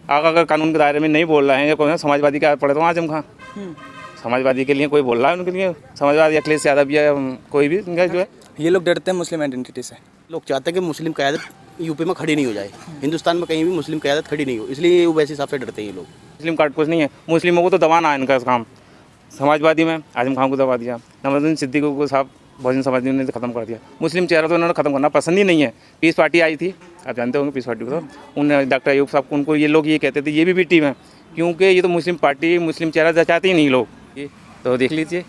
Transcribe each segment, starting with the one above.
अगर कानून के दायरे में नहीं बोल रहे हैं, कौन समाजवादी का पढ़े तो आजम खां समाजवादी के लिए कोई बोल रहा है, उनके लिए समाजवादी अखिलेश यादव या कोई भी इनका जो है। ये लोग डरते हैं मुस्लिम आइडेंटिटी से। लोग चाहते हैं कि मुस्लिम क़यादत यूपी में खड़ी नहीं हो जाए, हिंदुस्तान में कहीं भी मुस्लिम क़यादत खड़ी नहीं हो, इसलिए वो वैसे हिसाब से डरते हैं ये लोग। मुस्लिम कार्ड कुछ नहीं है, मुस्लिमों को तो दबाना है इनका काम। समाजवादी में आजम खान को दबा दिया, नवाजुद्दीन सिद्दीकी को साहब बहुजन समाजवादी ने ख़त्म कर दिया। मुस्लिम चेहरा तो उन्होंने ख़त्म करना पसंद ही नहीं है। पीस पार्टी आई थी, आप जानते होंगे पीस पार्टी को, तो उन डॉक्टर अयूब साहब को उनको ये लोग ये कहते थे ये भी टीम है, क्योंकि ये तो मुस्लिम पार्टी मुस्लिम चेहरा चाहते ही नहीं लोग। ये तो देख लीजिए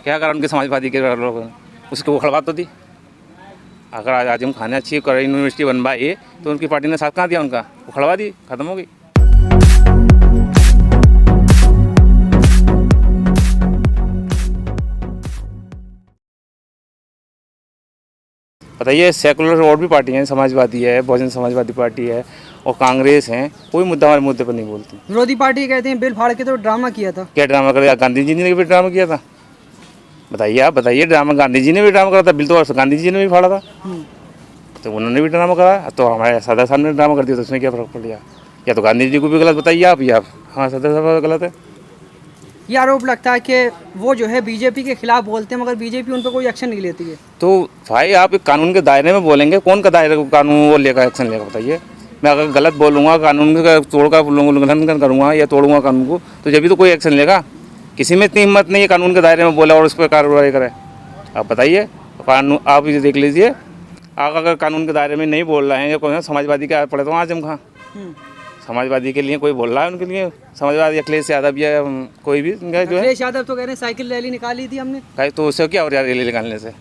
क्या करा उनके समाजवादी के लोगों ने, उसको वो खड़वा तो दी। अगर आज आजम खान ने अच्छी यूनिवर्सिटी बनवाई तो उनकी पार्टी ने साथ कहाँ दिया उनका, वो खड़वा दी, ख़त्म हो गई। बताइए, सेकुलर और भी पार्टी हैं, समाजवादी है, बहुजन समाजवादी पार्टी है और कांग्रेस है, कोई मुद्दा हमारे मुद्दे पर नहीं बोलती। विरोधी पार्टी कहते हैं बिल फाड़ के तो ड्रामा किया था। क्या ड्रामा कर, गांधी जी ने भी ड्रामा किया था? बताइए, आप बताइए, ड्रामा गांधी जी ने भी ड्रामा करा था, बिल तो गांधी जी ने भी फाड़ा था, तो उन्होंने भी ड्रामा करा, तो हमारे सदर साहब ने ड्रामा कर दिया, तो उसमें क्या फ़र्क पड़ गया? या तो गांधी जी को भी गलत बताइए आप, या हाँ सदर साहब गलत है। ये आरोप लगता है कि वो जो है बीजेपी के खिलाफ बोलते हैं, मगर बीजेपी उन पर कोई एक्शन नहीं लेती है। तो भाई आप एक कानून के दायरे में बोलेंगे, कौन का दायरे कानून वो लेगा एक्शन लेगा? बताइए, मैं अगर गलत बोलूँगा, कानून का तोड़कर उल्लंघन करूँगा या तोड़ूंगा कानून को, तो जब भी तो कोई एक्शन लेगा। किसी में इतनी हिम्मत नहीं है कानून के दायरे में बोला और उस पर कार्रवाई करे। आप बताइए, कानून आप ये देख लीजिए, अगर कानून के दायरे में नहीं बोल रहे हैं, कौन समाजवादी का पढ़े तो आजम खां समाजवादी के लिए कोई बोल रहा है, उनके लिए समाजवादी अखिलेश यादव या कोई भी इनका जो है। अखिलेश यादव तो कह रहे हैं साइकिल रैली निकाली थी हमने, तो उससे क्या हो रहा है? रैली निकालने से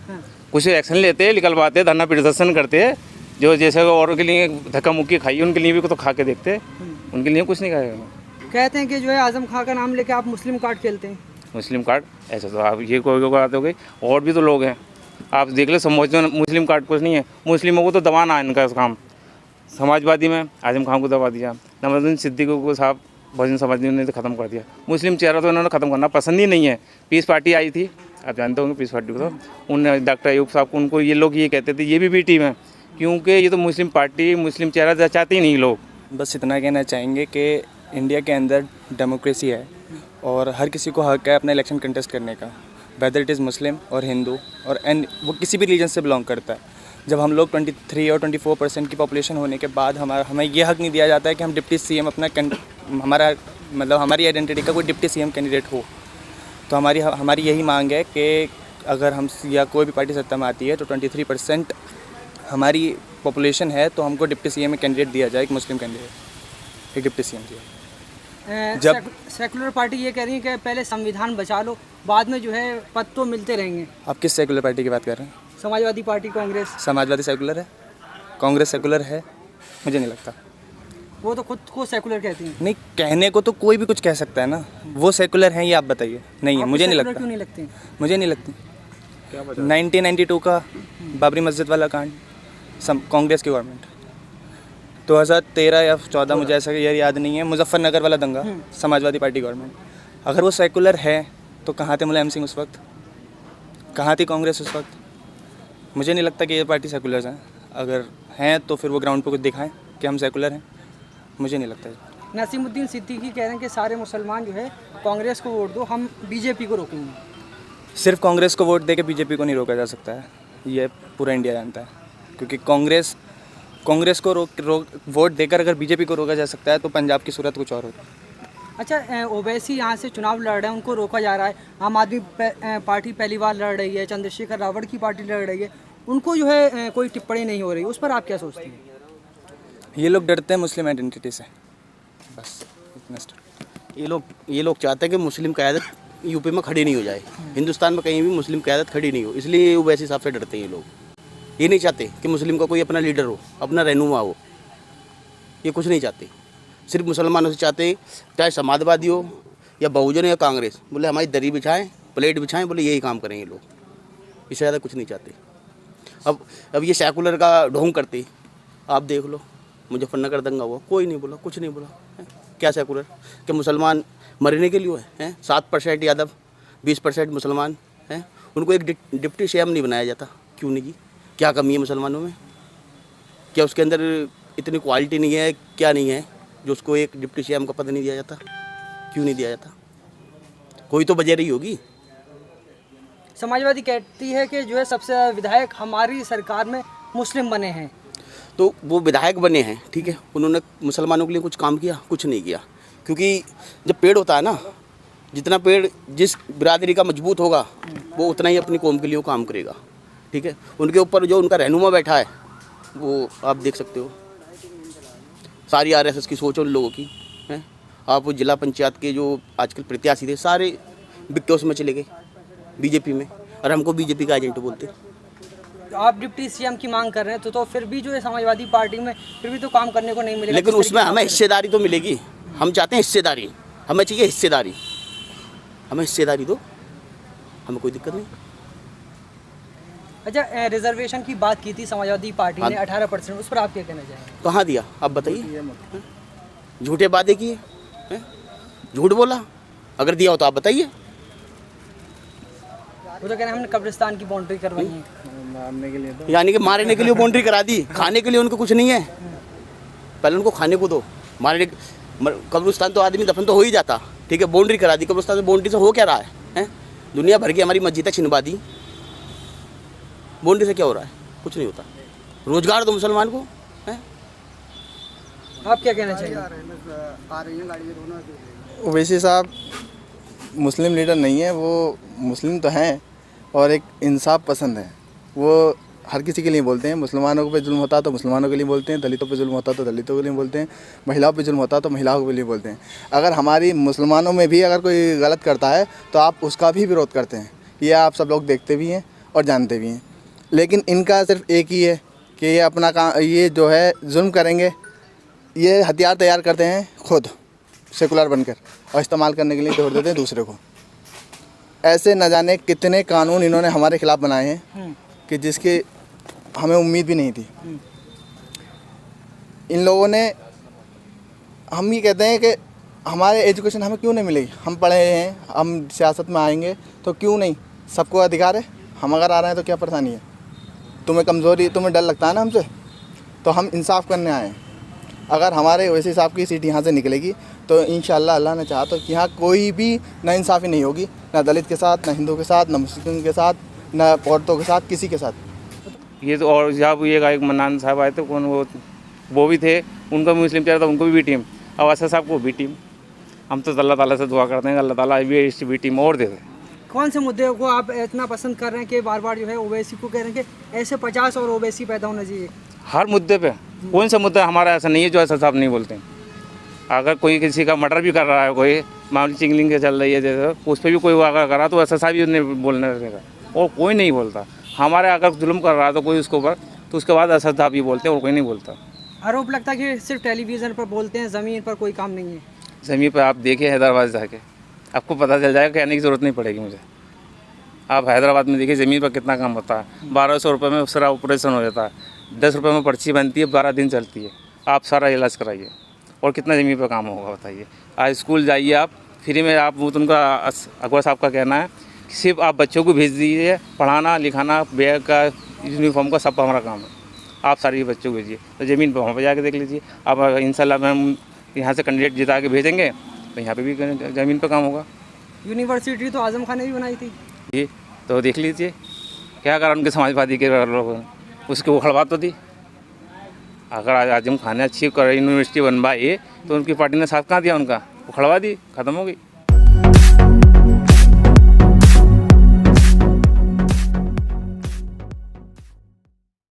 कुछ एक्शन लेते, निकलवाते, धरना प्रदर्शन करते, जो जैसे औरों के लिए धक्का मुक्की खाई उनके लिए भी तो खा के देखते, उनके लिए कुछ नहीं खाएगा। कहते हैं कि जो है आजम खां का नाम लेके आप मुस्लिम कार्ड खेलते हैं। मुस्लिम कार्ड ऐसे तो आप ये कोई बात हो गई, और भी तो लोग हैं, आप देख ले, मुस्लिम कार्ड कुछ नहीं है, मुस्लिमों को तो दबाना है इनका काम। समाजवादी में आजम खान को दबा दिया, नवाजुद्दीन सिद्दीकी को साहब बहुजन समाजवादी ने तो ख़त्म कर दिया। मुस्लिम चेहरा तो उन्होंने ख़त्म करना पसंद ही नहीं है। पीस पार्टी आई थी, आप जानते होंगे पीस पार्टी को, तो उन डॉक्टर अयूब साहब को उनको ये लोग ये कहते थे ये भी टीम है, क्योंकि ये तो मुस्लिम पार्टी मुस्लिम चेहरा चाहते ही नहीं लोग। बस इतना कहना चाहेंगे कि इंडिया के अंदर डेमोक्रेसी है और हर किसी को हक है अपना इलेक्शन कंटेस्ट करने का, वेदर इट इज़ मुस्लिम और हिंदू और एंड वो किसी भी रीजन से बिलोंग करता है। जब हम लोग 23 और 24% की पॉपुलेशन होने के बाद हमें ये हक नहीं दिया जाता है कि हम डिप्टी सीएम हमारी आइडेंटिटी का कोई डिप्टी सीएम कैंडिडेट हो। तो हमारी यही मांग है कि अगर हम या कोई भी पार्टी सत्ता में आती है तो 23% हमारी पॉपुलेशन है, तो हमको डिप्टी सीएम में कैंडिडेट दिया जाए, एक मुस्लिम कैंडिडेट, एक डिप्टी सीएम दिया। जब सेकुलर पार्टी ये कह रही है कि पहले संविधान बचा लो, बाद में जो है पद तो मिलते रहेंगे। आप किस सेकुलर पार्टी की बात कर रहे हैं? समाजवादी पार्टी, कांग्रेस। समाजवादी सेकुलर है, कांग्रेस सेकुलर है? मुझे नहीं लगता। वो तो खुद को सेकुलर कहती हैं। नहीं, कहने को तो कोई भी कुछ कह सकता है ना, वो सेकुलर हैं ये आप बताइए। नहीं है, मुझे नहीं लगता। क्यों नहीं लगती? मुझे नहीं लगती। 1992 का बाबरी मस्जिद वाला कांड, कांग्रेस की गवर्नमेंट। 2013 या 14 मुझे ऐसा याद नहीं है, मुजफ्फरनगर वाला दंगा, समाजवादी पार्टी गवर्नमेंट। अगर वो सेकुलर है तो कहाँ थे मुलायम सिंह उस वक्त, कहाँ थी कांग्रेस उस वक्त? मुझे नहीं लगता कि ये पार्टी सेकुलर हैं। अगर हैं तो फिर वो ग्राउंड पे कुछ दिखाएं कि हम सेकुलर हैं। मुझे नहीं लगता। नसीमुद्दीन सिद्दीकी कह रहे हैं कि सारे मुसलमान जो है कांग्रेस को वोट दो, हम बीजेपी को रोकेंगे। सिर्फ कांग्रेस को वोट दे के बीजेपी को नहीं रोका जा सकता है, ये पूरा इंडिया जानता है। क्योंकि कांग्रेस को वोट देकर अगर बीजेपी को रोका जा सकता है तो पंजाब की सूरत कुछ और होती। अच्छा, ओवैसी यहाँ से चुनाव लड़ रहे हैं, उनको रोका जा रहा है। आम आदमी पार्टी पहली बार लड़ रही है, चंद्रशेखर रावत की पार्टी लड़ रही है, उनको जो है कोई टिप्पणी नहीं हो रही, उस पर आप क्या सोचते हैं? ये लोग डरते हैं मुस्लिम आइडेंटिटी से, बस इतना। ये लोग चाहते हैं कि मुस्लिम क़यादत यूपी में खड़ी नहीं हो जाए, हिंदुस्तान में कहीं भी मुस्लिम क़यादत खड़ी नहीं हो, इसलिए वो वैसे हिसाब से डरते हैं। ये लोग ये नहीं चाहते कि मुस्लिम का कोई अपना लीडर हो, अपना रहनुमा हो, ये कुछ नहीं चाहते। सिर्फ मुसलमानों से चाहते, चाहे समाजवादी हो या बहुजन या कांग्रेस, बोले हमारी दरी बिछाएं, प्लेट बिछाएं, बोले यही काम करेंगे लोग, इससे ज़्यादा कुछ नहीं चाहते। अब ये सेकुलर का ढोंग करते, आप देख लो, मुजफ्फरनगर दंगा हुआ, कोई नहीं बोला, कुछ नहीं बोला है? क्या सेकुलर? कि मुसलमान मरने के लिए है? 7% यादव, 20% मुसलमान हैं, उनको एक डिप्टी सीएम नहीं बनाया जाता, क्यों नहीं? क्या कमी है मुसलमानों में? क्या उसके अंदर इतनी क्वालिटी नहीं है? क्या नहीं है? जो उसको एक डिप्टी सीएम का पद नहीं दिया जाता? क्यों नहीं दिया जाता? कोई तो वजह रही होगी। समाजवादी कहती है कि जो है सबसे ज़्यादा विधायक हमारी सरकार में मुस्लिम बने हैं। तो वो विधायक बने हैं, ठीक है, उन्होंने मुसलमानों के लिए कुछ काम किया? कुछ नहीं किया। क्योंकि जब पेड़ होता है ना, जितना पेड़ जिस बिरादरी का मजबूत होगा वो उतना ही अपनी कौम के लिए वो काम करेगा, ठीक है। उनके ऊपर जो उनका रहनुमा बैठा है वो आप देख सकते हो, सारी आरएसएस की सोच है उन लोगों की है। आप वो जिला पंचायत के जो आजकल प्रत्याशी थे सारे बिकते उसमें चले गए बीजेपी में, और हमको बीजेपी का एजेंट बोलते। तो आप डिप्टी सीएम की मांग कर रहे हैं तो फिर भी जो है समाजवादी पार्टी में फिर भी तो काम करने को नहीं मिलेगा। लेकिन उसमें हमें हिस्सेदारी तो मिलेगी। हम चाहते हैं हिस्सेदारी, हमें चाहिए हिस्सेदारी, हमें हिस्सेदारी दो, हमें कोई दिक्कत नहीं। अच्छा, रिजर्वेशन की बात की थी समाजवादी पार्टी ने 18%, उस पर आप क्या कहना चाहेंगे? कहाँ दिया आप बताइए? झूठे वादे किए हैं, झूठ बोला। अगर दिया हो तो आप बताइए। वो तो कह रहे हैं हमने कब्रिस्तान की बाउंड्री करवाई है। यानी कि मारने के लिए बाउंड्री करा दी, खाने के लिए उनको कुछ नहीं है। पहले उनको खाने को दो, मारने कब्रिस्तान तो आदमी दफन तो हो ही जाता, ठीक है। बाउंड्री करा दी, कब्रिस्तान में बाउंड्री से हो क्या रहा है? दुनिया भर की हमारी मस्जिदें छिनवा दी, बाउंड्री से क्या हो रहा है? कुछ नहीं होता। रोजगार दो मुसलमान को है। आप क्या कहना चाहिए? ओवैसी साहब मुस्लिम लीडर नहीं है, वो मुस्लिम तो हैं और एक इंसाफ पसंद है। वो हर किसी के लिए बोलते हैं। मुसलमानों पे जुल्म होता है तो मुसलमानों के लिए बोलते हैं, दलितों पे जुल्म होता है तो दलितों के लिए बोलते हैं, महिलाओं पे जुल्म होता है तो महिलाओं के लिए बोलते हैं। अगर हमारी मुसलमानों में भी अगर कोई गलत करता है तो आप उसका भी विरोध करते हैं। ये आप सब लोग देखते भी हैं और जानते भी हैं। लेकिन इनका सिर्फ एक ही है कि ये अपना काम, ये जो है जुल्म करेंगे, ये हथियार तैयार करते हैं खुद सेकुलर बनकर और इस्तेमाल करने के लिए छोड़ देते हैं दूसरे को। ऐसे न जाने कितने कानून इन्होंने हमारे खिलाफ बनाए हैं कि जिसकी हमें उम्मीद भी नहीं थी। इन लोगों ने, हम ये कहते हैं कि हमारे एजुकेशन हमें क्यों नहीं मिलेगी? हम पढ़े हैं, हम सियासत में आएंगे तो क्यों नहीं? सबको अधिकार है। हम अगर आ रहे हैं तो क्या परेशानी है? तुम्हें कमज़ोरी, तुम्हें डर लगता है ना हमसे, तो हम इंसाफ करने आए हैं। अगर हमारे ओवैसी साहब की सीट यहाँ से निकलेगी तो इंशाअल्लाह अल्लाह ने चाहा तो यहाँ कोई भी नाइंसाफ़ी नहीं होगी, ना दलित के साथ, ना हिंदू के साथ, ना मुस्लिम के साथ, ना औरतों के साथ, किसी के साथ। ये तो, और जब ये एक मन्नान साहब आए थे, कौन वो भी थे, उनका भी मुस्लिम चेहरा था, उनको भी टीम, अब असद साहब को भी टीम। हम तो अल्लाह ताला से दुआ करते हैं अल्लाह ताला भी टीम और दे दे। कौन से मुद्दे को आप इतना पसंद कर रहे हैं कि बार बार जो है ओवैसी को कह रहे हैं कि ऐसे 50 और ओवैसी पैदा होना चाहिए? हर मुद्दे पे, कौन सा मुद्दा हमारा ऐसा नहीं है जो असद साहब नहीं बोलते हैं। अगर कोई किसी का मर्डर भी कर रहा है, कोई मामूली चिंगलिंग के चल रही है जैसे, उस पर भी कोई अगर करा तो असद साहब ही उन्हें बोलने लगेगा, और कोई नहीं बोलता। हमारे अगर जुल्म कर रहा है तो कोई उसके ऊपर, तो उसके बाद असद साहब ही बोलते हैं और कोई नहीं बोलता। आरोप लगता है कि सिर्फ टेलीविज़न पर बोलते हैं, ज़मीन पर कोई काम नहीं है। ज़मीन पर आप देखिए हैदराबाद जाके, आपको पता चल जाएगा, कहने की ज़रूरत नहीं पड़ेगी मुझे। आप हैदराबाद में देखिए ज़मीन पर कितना काम होता है। 1200 रुपये में सारा ऑपरेशन हो जाता है, 10 रुपये में पर्ची बनती है, 12 दिन चलती है। आप सारा इलाज कराइए और कितना ज़मीन पर काम होगा बताइए। आज स्कूल जाइए आप फ्री में, आप वो तो उनका अकबर साहब का कहना है कि सिर्फ आप बच्चों को भेज दीजिए, पढ़ाना लिखाना, बैग का, यूनिफॉर्म का सब हमारा काम है। आप सारे बच्चों को भेजिए, तो ज़मीन पर वहाँ पर जाके देख लीजिए। अब इंशाल्लाह हम यहाँ से कैंडिडेट जिता के भेजेंगे तो यहाँ पे भी ज़मीन पर काम होगा। यूनिवर्सिटी तो आजम खान ने भी बनाई थी जी, तो देख लीजिए क्या करा उनके समाजवादी के लोगों ने, उसकी उखड़वा तो दी। अगर आज आजम खान ने अच्छी यूनिवर्सिटी बनवाई तो उनकी पार्टी ने साथ कहाँ दिया, उनका उखड़वा दी, ख़त्म हो गई।